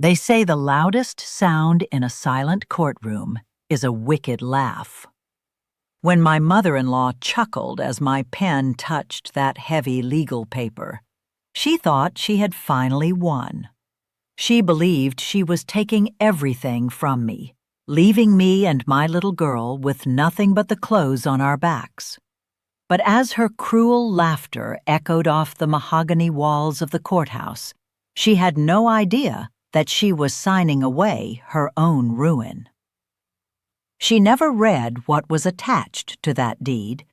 They say the loudest sound in a silent courtroom is a wicked laugh. When my mother-in-law chuckled as my pen touched that heavy legal paper, she thought she had finally won. She believed she was taking everything from me, leaving me and my little girl with nothing but the clothes on our backs. But as her cruel laughter echoed off the mahogany walls of the courthouse, she had no idea that she was signing away her own ruin. She never read what was attached to that deed,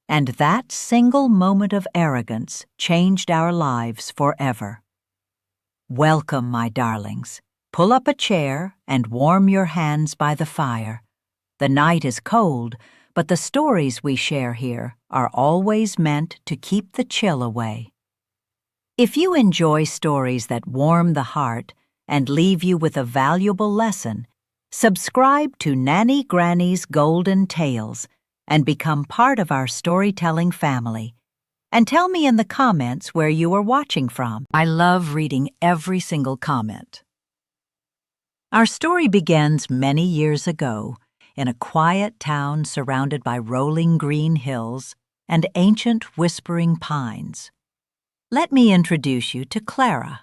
and that single moment of arrogance changed our lives forever. Welcome, my darlings. Pull up a chair and warm your hands by the fire. The night is cold, but the stories we share here are always meant to keep the chill away. If you enjoy stories that warm the heart and leave you with a valuable lesson, subscribe to Nanny Granny's Golden Tales and become part of our storytelling family. And tell me in the comments where you are watching from. I love reading every single comment. Our story begins many years ago in a quiet town surrounded by rolling green hills and ancient whispering pines. Let me introduce you to Clara.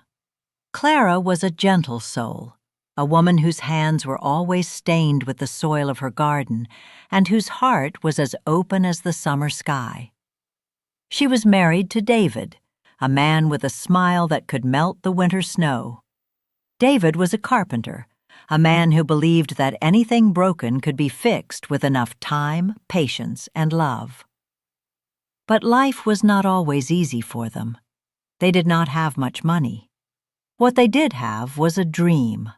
Clara was a gentle soul, a woman whose hands were always stained with the soil of her garden and whose heart was as open as the summer sky. She was married to David, a man with a smile that could melt the winter snow. David was a carpenter, a man who believed that anything broken could be fixed with enough time, patience, and love. But life was not always easy for them. They did not have much money. What they did have was a dream.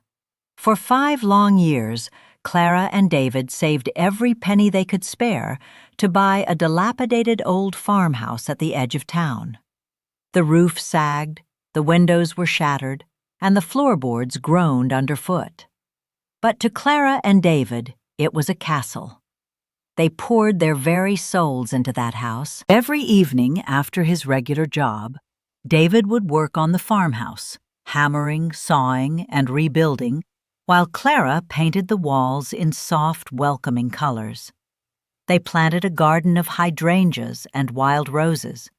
For 5 long years, Clara and David saved every penny they could spare to buy a dilapidated old farmhouse at the edge of town. The roof sagged, the windows were shattered, and the floorboards groaned underfoot. But to Clara and David, it was a castle. They poured their very souls into that house. Every evening after his regular job, David would work on the farmhouse, hammering, sawing, and rebuilding, while Clara painted the walls in soft, welcoming colors. They planted a garden of hydrangeas and wild roses.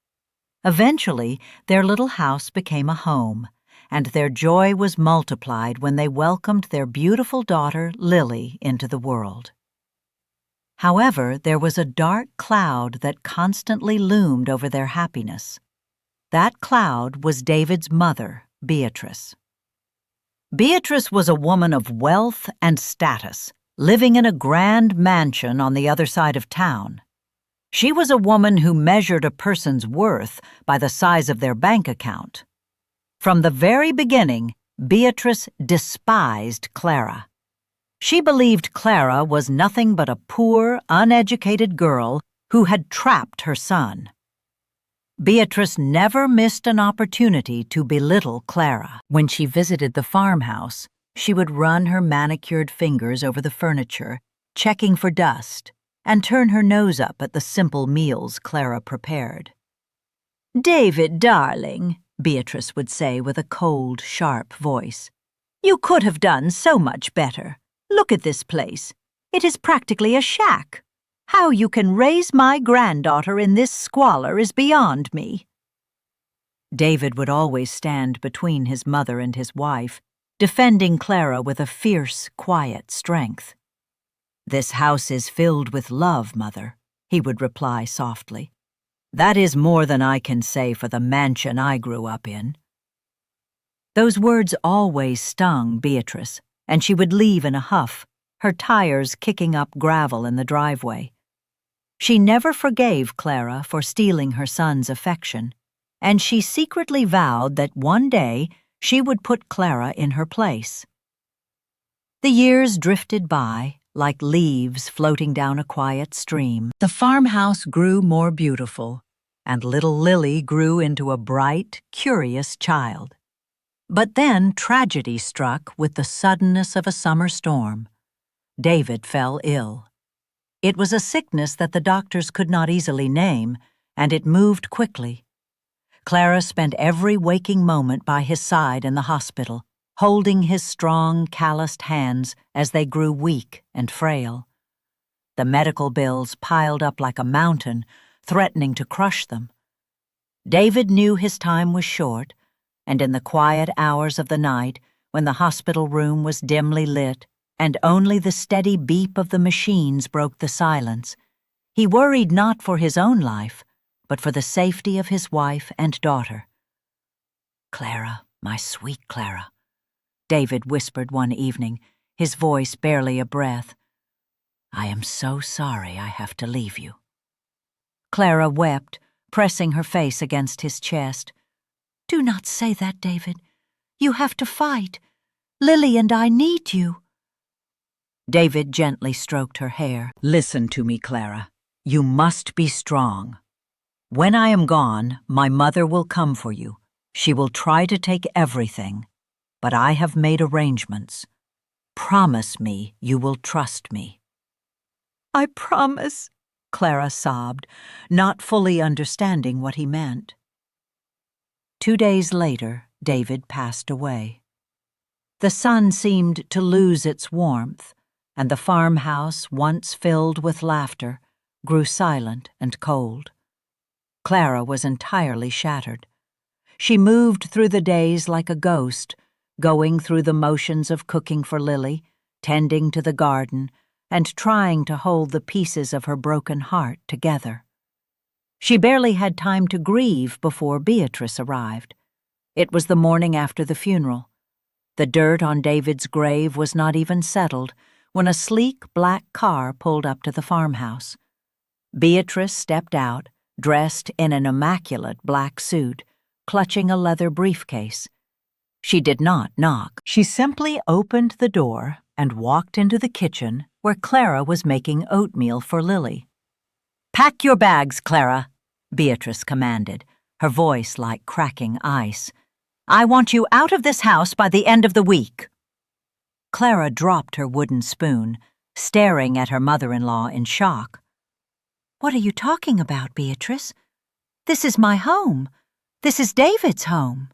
Eventually, their little house became a home, and their joy was multiplied when they welcomed their beautiful daughter, Lily, into the world. However, there was a dark cloud that constantly loomed over their happiness. That cloud was David's mother, Beatrice. Beatrice was a woman of wealth and status, living in a grand mansion on the other side of town. She was a woman who measured a person's worth by the size of their bank account. From the very beginning, Beatrice despised Clara. She believed Clara was nothing but a poor, uneducated girl who had trapped her son. Beatrice never missed an opportunity to belittle Clara. When she visited the farmhouse, she would run her manicured fingers over the furniture, checking for dust, and turn her nose up at the simple meals Clara prepared. "David, darling," Beatrice would say with a cold, sharp voice, "you could have done so much better. Look at this place. It is practically a shack. How you can raise my granddaughter in this squalor is beyond me." David would always stand between his mother and his wife, defending Clara with a fierce, quiet strength. "This house is filled with love, Mother," he would reply softly. "That is more than I can say for the mansion I grew up in." Those words always stung Beatrice, and she would leave in a huff, her tires kicking up gravel in the driveway. She never forgave Clara for stealing her son's affection, and she secretly vowed that one day she would put Clara in her place. The years drifted by, like leaves floating down a quiet stream. The farmhouse grew more beautiful, and little Lily grew into a bright, curious child. But then tragedy struck with the suddenness of a summer storm. David fell ill. It was a sickness that the doctors could not easily name, and it moved quickly. Clara spent every waking moment by his side in the hospital, holding his strong, calloused hands as they grew weak and frail. The medical bills piled up like a mountain, threatening to crush them. David knew his time was short, and in the quiet hours of the night, when the hospital room was dimly lit and only the steady beep of the machines broke the silence, he worried not for his own life, but for the safety of his wife and daughter. "Clara, my sweet Clara," David whispered one evening, his voice barely a breath. "I am so sorry I have to leave you." Clara wept, pressing her face against his chest. "Do not say that, David. You have to fight. Lily and I need you." David gently stroked her hair. "Listen to me, Clara. You must be strong. When I am gone, my mother will come for you. She will try to take everything, but I have made arrangements. Promise me you will trust me." "I promise," Clara sobbed, not fully understanding what he meant. 2 days later, David passed away. The sun seemed to lose its warmth, and the farmhouse, once filled with laughter, grew silent and cold. Clara was entirely shattered. She moved through the days like a ghost, going through the motions of cooking for Lily, tending to the garden, and trying to hold the pieces of her broken heart together. She barely had time to grieve before Beatrice arrived. It was the morning after the funeral. The dirt on David's grave was not even settled when a sleek black car pulled up to the farmhouse. Beatrice stepped out, dressed in an immaculate black suit, clutching a leather briefcase. She did not knock. She simply opened the door and walked into the kitchen where Clara was making oatmeal for Lily. "Pack your bags, Clara," Beatrice commanded, her voice like cracking ice. "I want you out of this house by the end of the week." Clara dropped her wooden spoon, staring at her mother-in-law in shock. "What are you talking about, Beatrice? This is my home. This is David's home."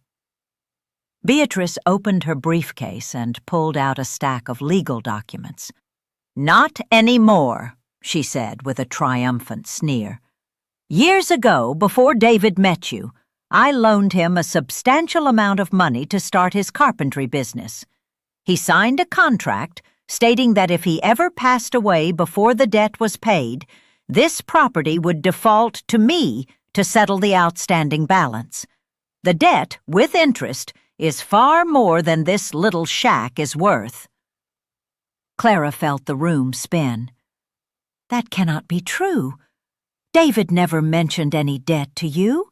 Beatrice opened her briefcase and pulled out a stack of legal documents. "Not any more," she said with a triumphant sneer. "Years ago, before David met you, I loaned him a substantial amount of money to start his carpentry business. He signed a contract stating that if he ever passed away before the debt was paid, this property would default to me to settle the outstanding balance. The debt, with interest, is far more than this little shack is worth." Clara felt the room spin. "That cannot be true. David never mentioned any debt to you.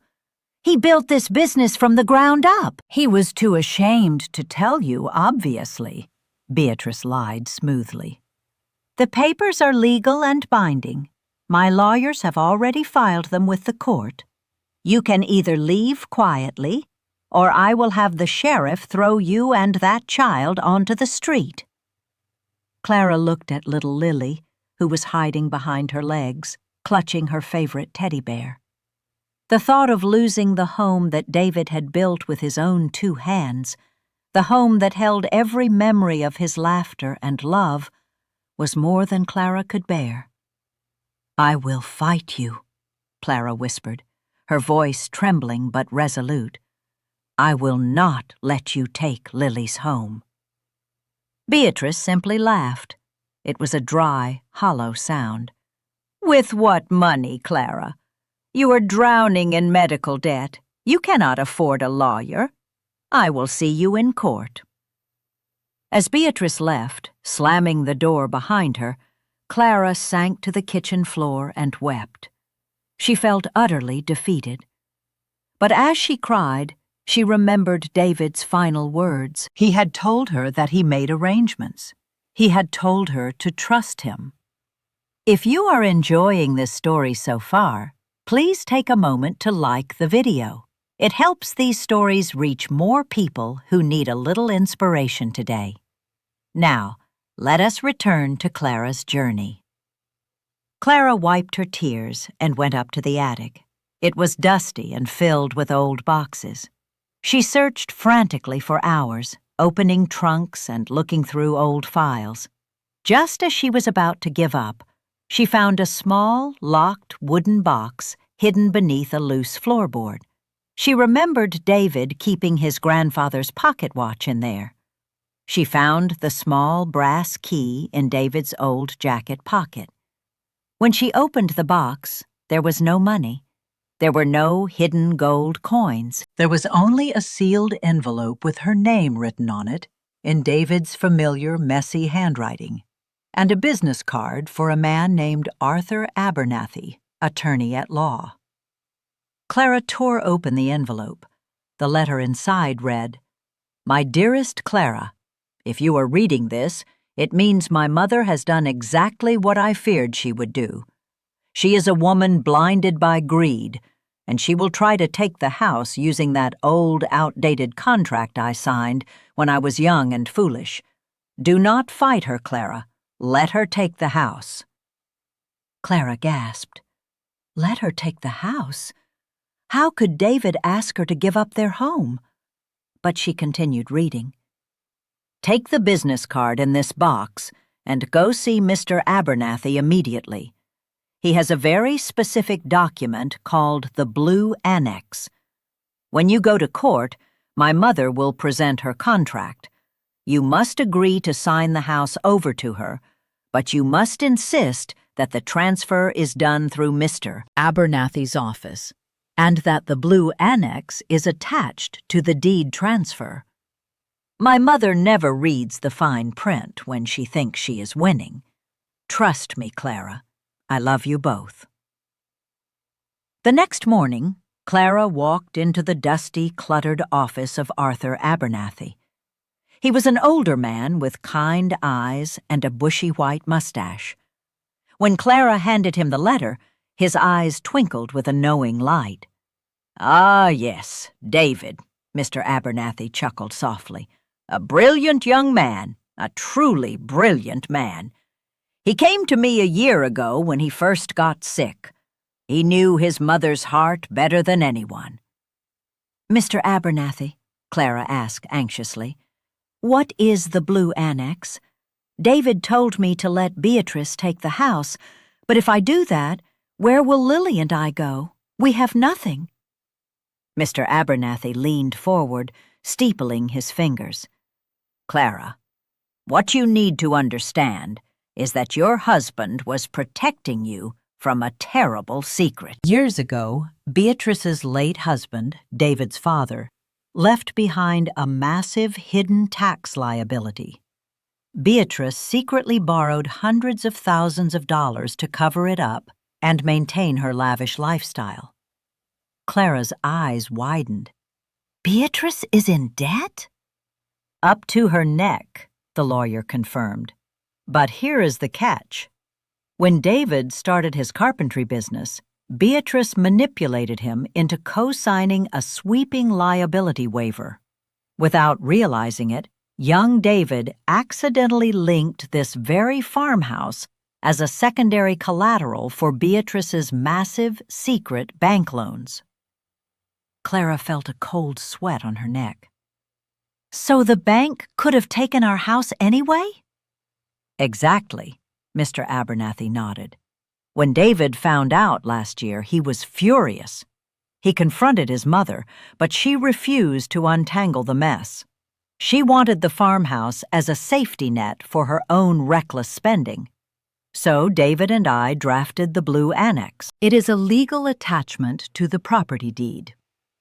He built this business from the ground up." "He was too ashamed to tell you, obviously," Beatrice lied smoothly. "The papers are legal and binding. My lawyers have already filed them with the court. You can either leave quietly, or I will have the sheriff throw you and that child onto the street." Clara looked at little Lily, who was hiding behind her legs, clutching her favorite teddy bear. The thought of losing the home that David had built with his own 2 hands, the home that held every memory of his laughter and love, was more than Clara could bear. "I will fight you," Clara whispered, her voice trembling but resolute. "I will not let you take Lily's home." Beatrice simply laughed. It was a dry, hollow sound. "With what money, Clara? You are drowning in medical debt. You cannot afford a lawyer. I will see you in court." As Beatrice left, slamming the door behind her, Clara sank to the kitchen floor and wept. She felt utterly defeated. But as she cried, she remembered David's final words. He had told her that he made arrangements. He had told her to trust him. If you are enjoying this story so far, please take a moment to like the video. It helps these stories reach more people who need a little inspiration today. Now, let us return to Clara's journey. Clara wiped her tears and went up to the attic. It was dusty and filled with old boxes. She searched frantically for hours, opening trunks and looking through old files. Just as she was about to give up, she found a small, locked wooden box hidden beneath a loose floorboard. She remembered David keeping his grandfather's pocket watch in there. She found the small brass key in David's old jacket pocket. When she opened the box, there was no money. There were no hidden gold coins. There was only a sealed envelope with her name written on it in David's familiar, messy handwriting, and a business card for a man named Arthur Abernathy, attorney at law. Clara tore open the envelope. The letter inside read, "My dearest Clara, if you are reading this, it means my mother has done exactly what I feared she would do. She is a woman blinded by greed, and she will try to take the house using that old, outdated contract I signed when I was young and foolish. Do not fight her, Clara. Let her take the house." Clara gasped. Let her take the house? How could David ask her to give up their home? But she continued reading. "Take the business card in this box and go see Mr. Abernathy immediately. He has a very specific document called the Blue Annex. When you go to court, my mother will present her contract. You must agree to sign the house over to her, but you must insist that the transfer is done through Mr. Abernathy's office, and that the Blue Annex is attached to the deed transfer. My mother never reads the fine print when she thinks she is winning. Trust me, Clara. I love you both." The next morning, Clara walked into the dusty, cluttered office of Arthur Abernathy. He was an older man with kind eyes and a bushy white mustache. When Clara handed him the letter, his eyes twinkled with a knowing light. "Ah, yes, David," Mr. Abernathy chuckled softly. "A brilliant young man, a truly brilliant man. He came to me a year ago when he first got sick. He knew his mother's heart better than anyone." "Mr. Abernathy," Clara asked anxiously, "what is the Blue Annex? David told me to let Beatrice take the house, but if I do that, where will Lily and I go? We have nothing." Mr. Abernathy leaned forward, steepling his fingers. "Clara, what you need to understand is that your husband was protecting you from a terrible secret." Years ago, Beatrice's late husband, David's father, left behind a massive hidden tax liability. Beatrice secretly borrowed hundreds of thousands of dollars to cover it up and maintain her lavish lifestyle. Clara's eyes widened. "Beatrice is in debt?" "Up to her neck," the lawyer confirmed. "But here is the catch. When David started his carpentry business, Beatrice manipulated him into co-signing a sweeping liability waiver. Without realizing it, young David accidentally linked this very farmhouse as a secondary collateral for Beatrice's massive, secret bank loans." Clara felt a cold sweat on her neck. "So the bank could have taken our house anyway?" "Exactly," Mr. Abernathy nodded. "When David found out last year, he was furious. He confronted his mother, but she refused to untangle the mess. She wanted the farmhouse as a safety net for her own reckless spending. So David and I drafted the Blue Annex. It is a legal attachment to the property deed.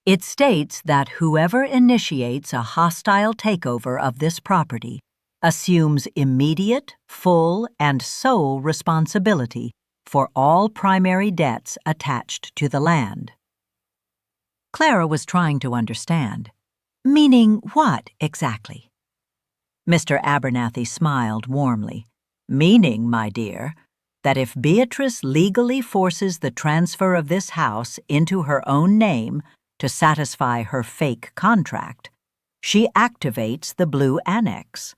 It states that whoever initiates a hostile takeover of this property assumes immediate, full, and sole responsibility for all primary debts attached to the land." Clara was trying to understand. Meaning what, exactly? Mr. Abernathy smiled warmly. "Meaning, my dear, that if Beatrice legally forces the transfer of this house into her own name to satisfy her fake contract, she activates the Blue Annex.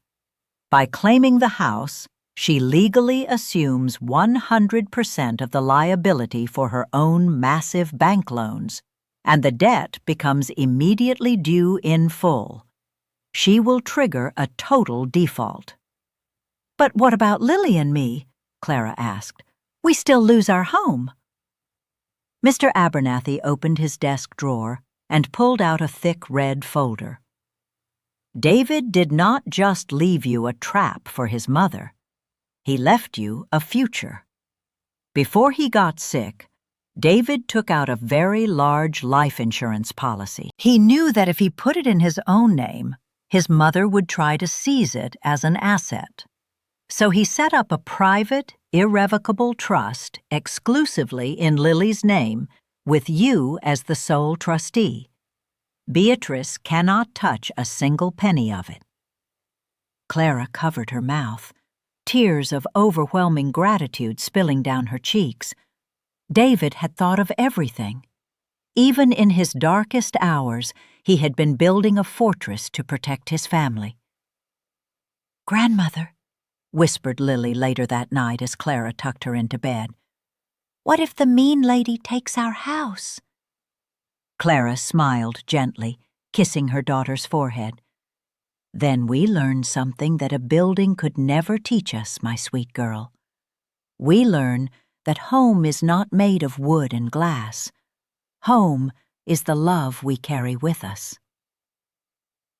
By claiming the house, she legally assumes 100% of the liability for her own massive bank loans, and the debt becomes immediately due in full. she will trigger a total default. "But what about Lily and me?" Clara asked. "We still lose our home." Mr. Abernathy opened his desk drawer and pulled out a thick red folder. "David did not just leave you a trap for his mother. He left you a future. Before he got sick, David took out a very large life insurance policy. He knew that if he put it in his own name, his mother would try to seize it as an asset. So he set up a private, irrevocable trust exclusively in Lily's name, with you as the sole trustee. Beatrice cannot touch a single penny of it." Clara covered her mouth, tears of overwhelming gratitude spilling down her cheeks. David had thought of everything. Even in his darkest hours, he had been building a fortress to protect his family. "Grandmother," whispered Lily later that night as Clara tucked her into bed, "what if the mean lady takes our house?" Clara smiled gently, kissing her daughter's forehead. "Then we learn something that a building could never teach us, my sweet girl. We learn that home is not made of wood and glass. Home is the love we carry with us."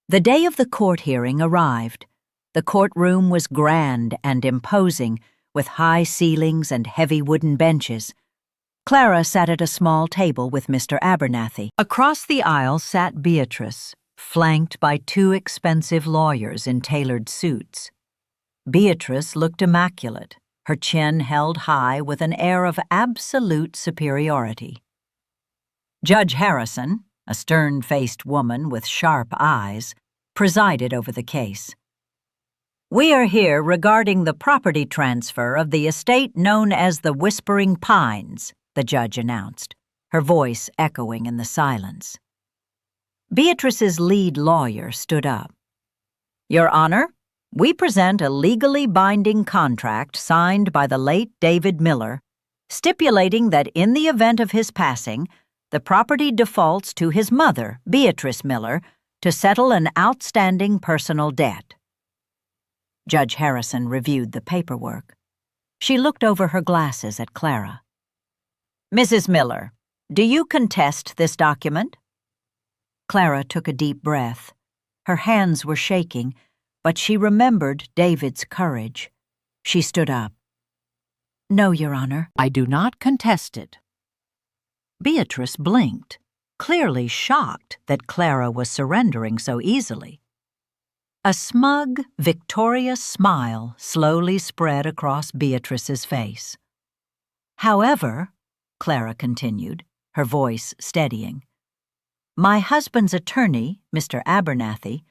The day of the court hearing arrived. The courtroom was grand and imposing, with high ceilings and heavy wooden benches. Clara sat at a small table with Mr. Abernathy. Across the aisle sat Beatrice, flanked by two expensive lawyers in tailored suits. Beatrice looked immaculate, her chin held high with an air of absolute superiority. Judge Harrison, a stern-faced woman with sharp eyes, presided over the case. "We are here regarding the property transfer of the estate known as the Whispering Pines," the judge announced, her voice echoing in the silence. Beatrice's lead lawyer stood up. "Your Honor, we present a legally binding contract signed by the late David Miller, stipulating that in the event of his passing, the property defaults to his mother, Beatrice Miller, to settle an outstanding personal debt." Judge Harrison reviewed the paperwork. She looked over her glasses at Clara. "Mrs. Miller, do you contest this document?" Clara took a deep breath. Her hands were shaking, but she remembered David's courage. She stood up. "No, Your Honor, I do not contest it." Beatrice blinked, clearly shocked that Clara was surrendering so easily. A smug, victorious smile slowly spread across Beatrice's face. "However," Clara continued, her voice steadying, "my husband's attorney, Mr. Abernathy,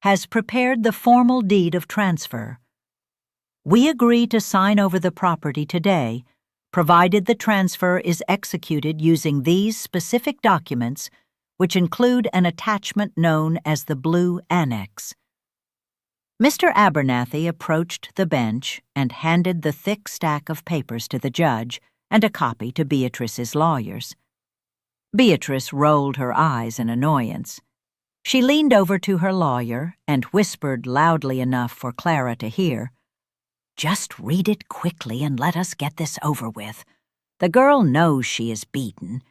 has prepared the formal deed of transfer. We agree to sign over the property today, provided the transfer is executed using these specific documents, which include an attachment known as the Blue Annex." Mr. Abernathy approached the bench and handed the thick stack of papers to the judge and a copy to Beatrice's lawyers. Beatrice rolled her eyes in annoyance. She leaned over to her lawyer and whispered loudly enough for Clara to hear, "Just read it quickly and let us get this over with. The girl knows she is beaten.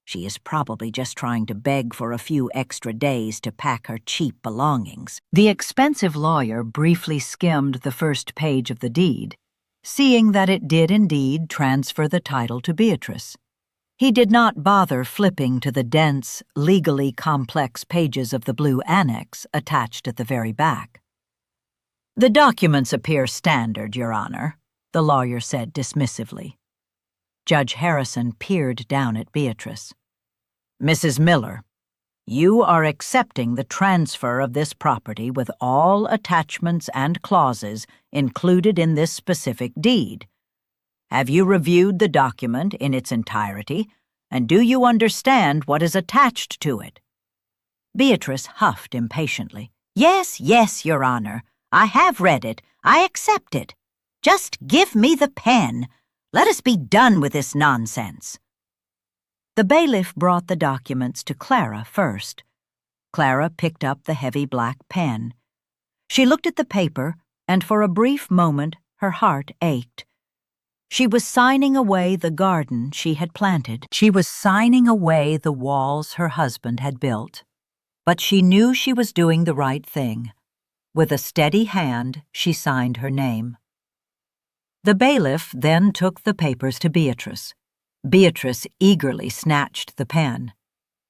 She is probably just trying to beg for a few extra days to pack her cheap belongings." The expensive lawyer briefly skimmed the first page of the deed, seeing that it did indeed transfer the title to Beatrice. He did not bother flipping to the dense, legally complex pages of the Blue Annex attached at the very back. "The documents appear standard, Your Honor," the lawyer said dismissively. Judge Harrison peered down at Beatrice. "Mrs. Miller, you are accepting the transfer of this property with all attachments and clauses included in this specific deed. Have you reviewed the document in its entirety, and do you understand what is attached to it?" Beatrice huffed impatiently. Yes, Your Honor. I have read it. I accept it. Just give me the pen. Let us be done with this nonsense." The bailiff brought the documents to Clara first. Clara picked up the heavy black pen. She looked at the paper, and for a brief moment her heart ached. She was signing away the garden she had planted. She was signing away the walls her husband had built. But she knew she was doing the right thing. With a steady hand, she signed her name. The bailiff then took the papers to Beatrice. Beatrice eagerly snatched the pen.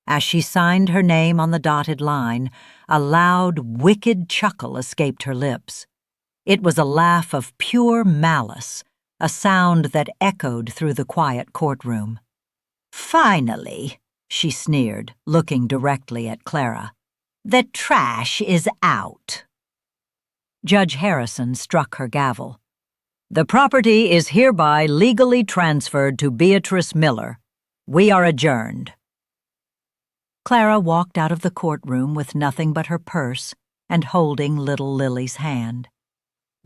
As she signed her name on the dotted line, a loud, wicked chuckle escaped her lips. It was a laugh of pure malice, a sound that echoed through the quiet courtroom. "Finally," she sneered, looking directly at Clara, "the trash is out." Judge Harrison struck her gavel. "The property is hereby legally transferred to Beatrice Miller. We are adjourned." Clara walked out of the courtroom with nothing but her purse and holding little Lily's hand.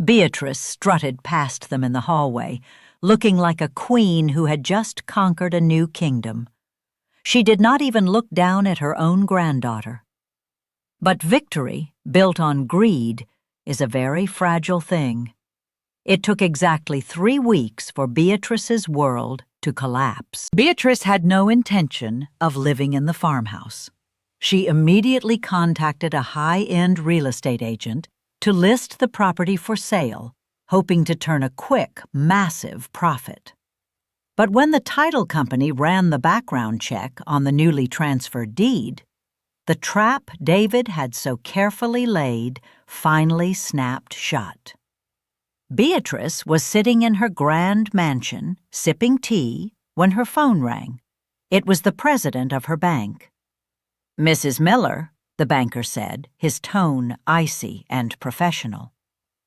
Beatrice strutted past them in the hallway, looking like a queen who had just conquered a new kingdom. She did not even look down at her own granddaughter. But victory, built on greed, is a very fragile thing. It took exactly 3 weeks for Beatrice's world to collapse. Beatrice had no intention of living in the farmhouse. She immediately contacted a high-end real estate agent to list the property for sale, hoping to turn a quick, massive profit. But when the title company ran the background check on the newly transferred deed, the trap David had so carefully laid finally snapped shut. Beatrice was sitting in her grand mansion, sipping tea, when her phone rang. It was the president of her bank. "Mrs. Miller," the banker said, his tone icy and professional,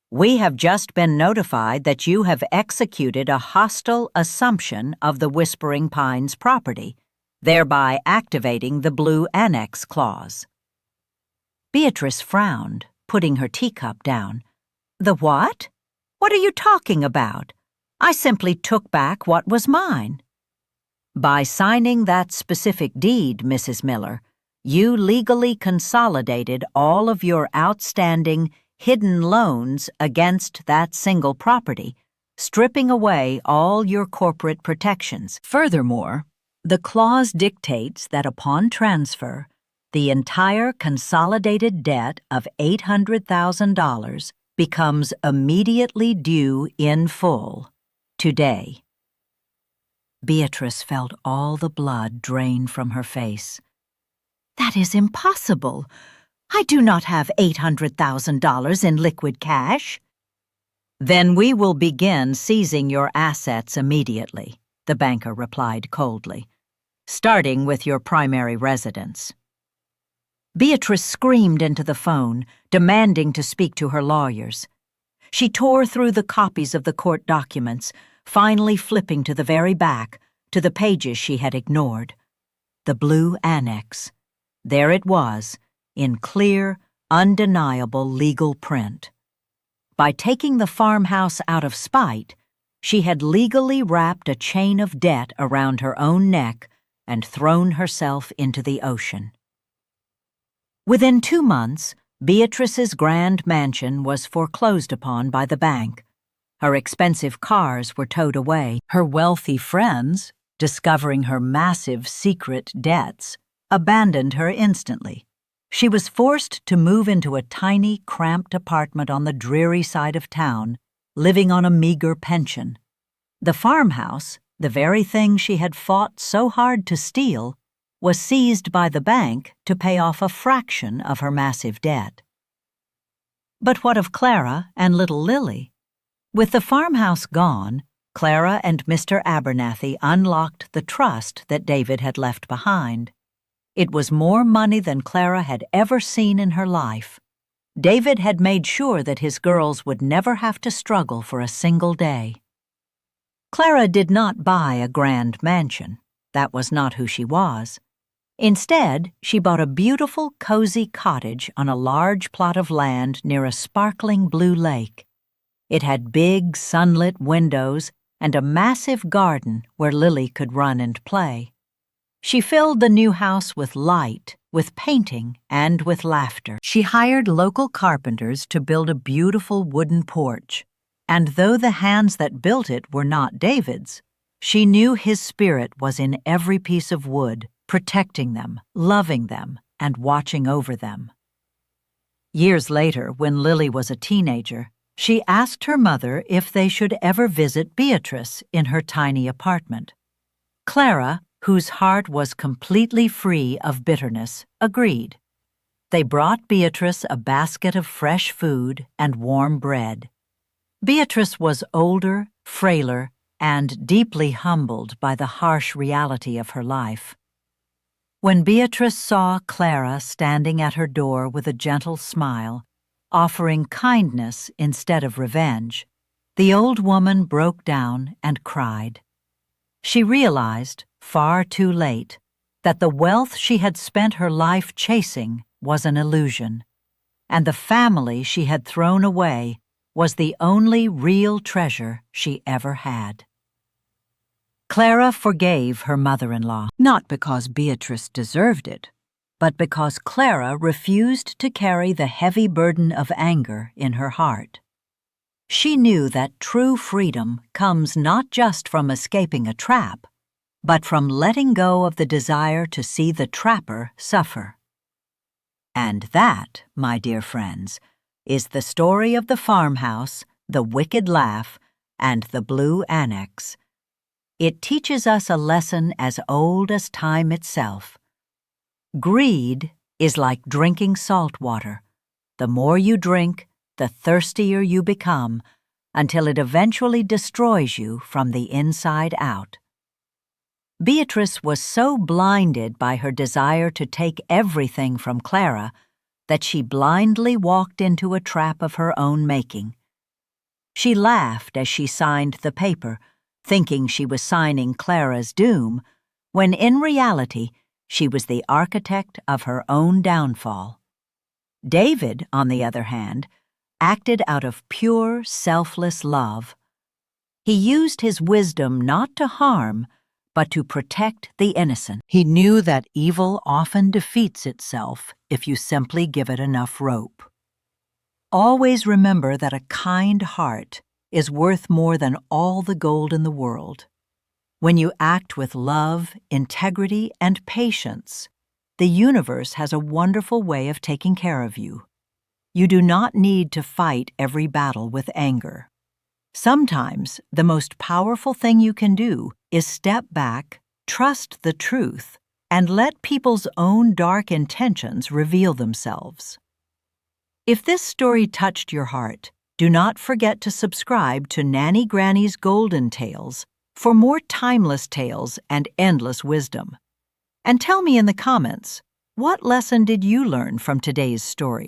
"we have just been notified that you have executed a hostile assumption of the Whispering Pines property, thereby activating the blue Annex clause." Beatrice frowned, putting her teacup down. "The what? What are you talking about? I simply took back what was mine." "By signing that specific deed, Mrs. Miller, you legally consolidated all of your outstanding, hidden loans against that single property, stripping away all your corporate protections. Furthermore, the clause dictates that upon transfer, the entire consolidated debt of $800,000 becomes immediately due in full, today." Beatrice felt all the blood drain from her face. "That is impossible. I do not have $800,000 in liquid cash." "Then we will begin seizing your assets immediately," the banker replied coldly, "starting with your primary residence." Beatrice screamed into the phone, demanding to speak to her lawyers. She tore through the copies of the court documents, finally flipping to the very back, to the pages she had ignored. The blue Annex. There it was, in clear, undeniable legal print. By taking the farmhouse out of spite, she had legally wrapped a chain of debt around her own neck and thrown herself into the ocean. Within 2 months, Beatrice's grand mansion was foreclosed upon by the bank. Her expensive cars were towed away. Her wealthy friends, discovering her massive secret debts, abandoned her instantly. She was forced to move into a tiny, cramped apartment on the dreary side of town, living on a meager pension. The farmhouse, the very thing she had fought so hard to steal, was seized by the bank to pay off a fraction of her massive debt. But what of Clara and little Lily? With the farmhouse gone, Clara and Mr. Abernathy unlocked the trust that David had left behind. It was more money than Clara had ever seen in her life. David had made sure that his girls would never have to struggle for a single day. Clara did not buy a grand mansion. That was not who she was. Instead, she bought a beautiful, cozy cottage on a large plot of land near a sparkling blue lake. It had big, sunlit windows and a massive garden where Lily could run and play. She filled the new house with light, with painting, and with laughter. She hired local carpenters to build a beautiful wooden porch, and though the hands that built it were not David's, she knew his spirit was in every piece of wood, protecting them, loving them, and watching over them. Years later, when Lily was a teenager, she asked her mother if they should ever visit Beatrice in her tiny apartment. Clara, whose heart was completely free of bitterness, agreed. They brought Beatrice a basket of fresh food and warm bread. Beatrice was older, frailer, and deeply humbled by the harsh reality of her life. When Beatrice saw Clara standing at her door with a gentle smile, offering kindness instead of revenge, the old woman broke down and cried. She realized, far too late, that the wealth she had spent her life chasing was an illusion, and the family she had thrown away was the only real treasure she ever had. Clara forgave her mother-in-law, not because Beatrice deserved it, but because Clara refused to carry the heavy burden of anger in her heart. She knew that true freedom comes not just from escaping a trap, but from letting go of the desire to see the trapper suffer. And that, my dear friends, is the story of the farmhouse, the wicked laugh, and the blue annex. It teaches us a lesson as old as time itself. Greed is like drinking salt water. The more you drink, the thirstier you become, until it eventually destroys you from the inside out. Beatrice was so blinded by her desire to take everything from Clara that she blindly walked into a trap of her own making. She laughed as she signed the paper, thinking she was signing Clara's doom, when in reality she was the architect of her own downfall. David, on the other hand, acted out of pure, selfless love. He used his wisdom not to harm, but to protect the innocent. He knew that evil often defeats itself if you simply give it enough rope. Always remember that a kind heart is worth more than all the gold in the world. When you act with love, integrity, and patience, the universe has a wonderful way of taking care of you. You do not need to fight every battle with anger. Sometimes the most powerful thing you can do is step back, trust the truth, and let people's own dark intentions reveal themselves. If this story touched your heart, do not forget to subscribe to Nanny Granny's Golden Tales for more timeless tales and endless wisdom. And tell me in the comments, what lesson did you learn from today's story?